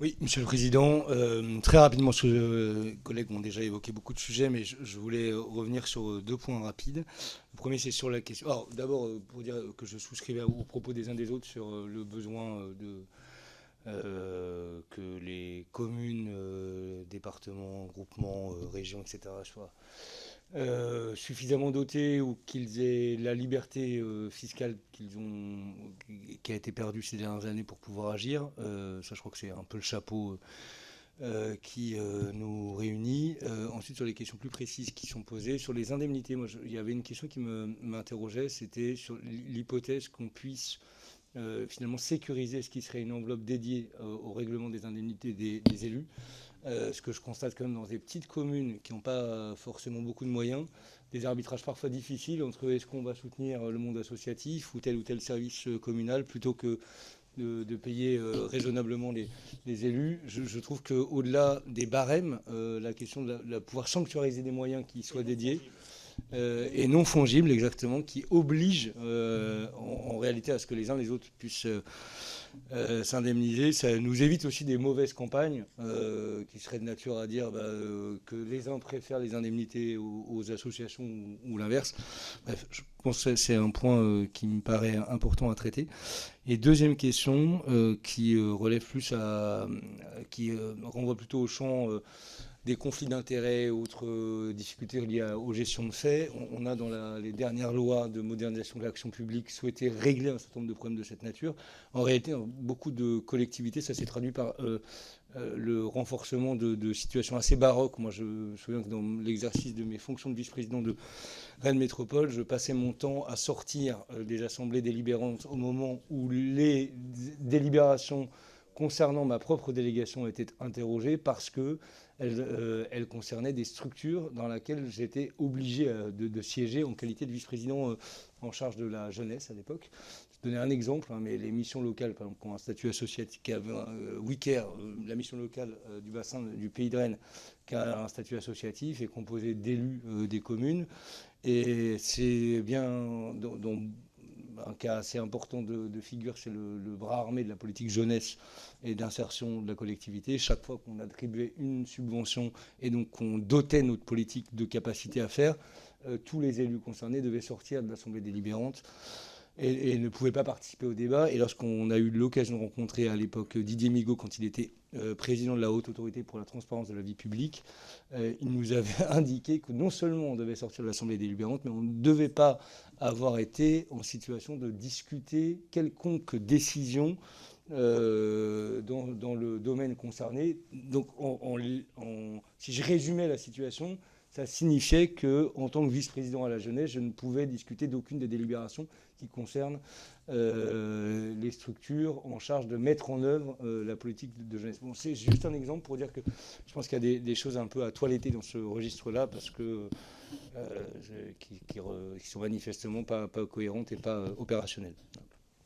Oui, Monsieur le Président, très rapidement, parce que les collègues ont déjà évoqué beaucoup de sujets, mais je voulais revenir sur deux points rapides. Le premier, c'est sur la question. Alors, d'abord, pour dire que je souscrivais aux propos des uns des autres sur le besoin que les communes, départements, groupements, régions, etc., soient suffisamment dotés ou qu'ils aient la liberté fiscale qui a été perdue ces dernières années pour pouvoir agir. Ça, je crois que c'est un peu le chapeau qui nous réunit. Ensuite, sur les questions plus précises qui sont posées, sur les indemnités, il y avait une question qui m'interrogeait, c'était sur l'hypothèse qu'on puisse finalement sécuriser ce qui serait une enveloppe dédiée au règlement des indemnités des élus. Ce que je constate quand même dans des petites communes qui n'ont pas forcément beaucoup de moyens, des arbitrages parfois difficiles entre est-ce qu'on va soutenir le monde associatif ou tel service communal plutôt que de payer raisonnablement les élus. Je trouve qu'au-delà des barèmes, la question de pouvoir sanctuariser des moyens qui soient dédiés et non fongibles exactement, qui oblige en réalité à ce que les uns les autres puissent s'indemniser. Ça nous évite aussi des mauvaises campagnes qui seraient de nature à dire que les uns préfèrent les indemnités aux associations ou l'inverse. Bref, je pense que c'est un point qui me paraît important à traiter. Et deuxième question qui relève plus qui renvoie plutôt au champ des conflits d'intérêts, autres difficultés liées aux gestions de faits. On a dans les dernières lois de modernisation de l'action publique souhaité régler un certain nombre de problèmes de cette nature. En réalité, dans beaucoup de collectivités, ça s'est traduit par le renforcement de situations assez baroques. Moi, je me souviens que dans l'exercice de mes fonctions de vice-président de Rennes Métropole, je passais mon temps à sortir des assemblées délibérantes au moment où les délibérations concernant ma propre délégation étaient interrogées parce que elle concernait des structures dans lesquelles j'étais obligé de siéger en qualité de vice-président en charge de la jeunesse à l'époque. Je vais donner un exemple, hein, mais les missions locales, par exemple, qui ont un statut associatif, qui avait WICARE, la mission locale du bassin du Pays de Rennes, qui a un statut associatif, est composée d'élus des communes. Et c'est bien dans un cas assez important de figure, c'est le bras armé de la politique jeunesse et d'insertion de la collectivité. Chaque fois qu'on attribuait une subvention et donc qu'on dotait notre politique de capacité à faire, tous les élus concernés devaient sortir de l'Assemblée délibérante et ne pouvaient pas participer au débat. Et lorsqu'on a eu l'occasion de rencontrer à l'époque Didier Migaud, quand il était président de la Haute Autorité pour la transparence de la vie publique, il nous avait indiqué que non seulement on devait sortir de l'Assemblée délibérante, mais on ne devait pas avoir été en situation de discuter quelconque décision dans le domaine concerné. Donc, si je résumais la situation, ça signifiait qu'en tant que vice-président à la jeunesse, je ne pouvais discuter d'aucune des délibérations qui concernent les structures en charge de mettre en œuvre la politique de jeunesse. Bon, c'est juste un exemple pour dire que je pense qu'il y a des choses un peu à toiletter dans ce registre-là parce que qui sont manifestement pas cohérentes et pas opérationnelles.